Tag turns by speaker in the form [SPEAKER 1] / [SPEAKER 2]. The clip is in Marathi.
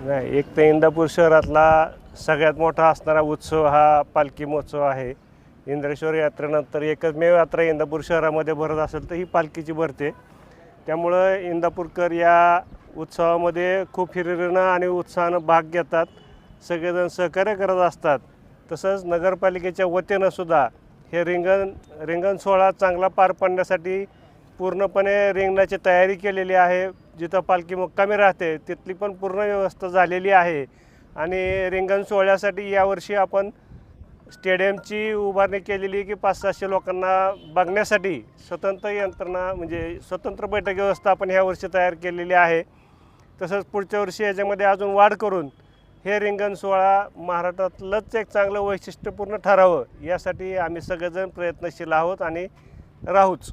[SPEAKER 1] नाही, एक तर इंदापूर शहरातला सगळ्यात मोठा असणारा उत्सव हा पालखी महोत्सव आहे. इंद्रेश्वर यात्रेनंतर एकमेव यात्रा इंदापूर शहरामध्ये भरत असेल तर ही पालखीची भरते. त्यामुळं इंदापूरकर या उत्सवामध्ये खूप हिरिरीनं आणि उत्साहानं भाग घेतात. सगळेजण सहकार्य करत असतात. तसंच नगरपालिकेच्या वतीनं सुद्धा हे रिंगण सोहळा चांगला पार पाडण्यासाठी पूर्णपणे रिंगणाची तयारी केलेली आहे. जिथं पालखी मुक्कामी राहते तिथली पण पूर्ण व्यवस्था झालेली आहे. आणि रिंगण सोहळ्यासाठी यावर्षी आपण स्टेडियमची उभारणी केलेली की 500-600 लोकांना बघण्यासाठी स्वतंत्र यंत्रणा म्हणजे स्वतंत्र बैठक व्यवस्था आपण ह्या वर्षी तयार केलेली आहे. तसंच पुढच्या वर्षी याच्यामध्ये अजून वाढ करून हे रिंगण सोहळा महाराष्ट्रातलंच एक चांगलं वैशिष्ट्यपूर्ण ठरावं यासाठी आम्ही सगळेजण प्रयत्नशील आहोत आणि राहूच.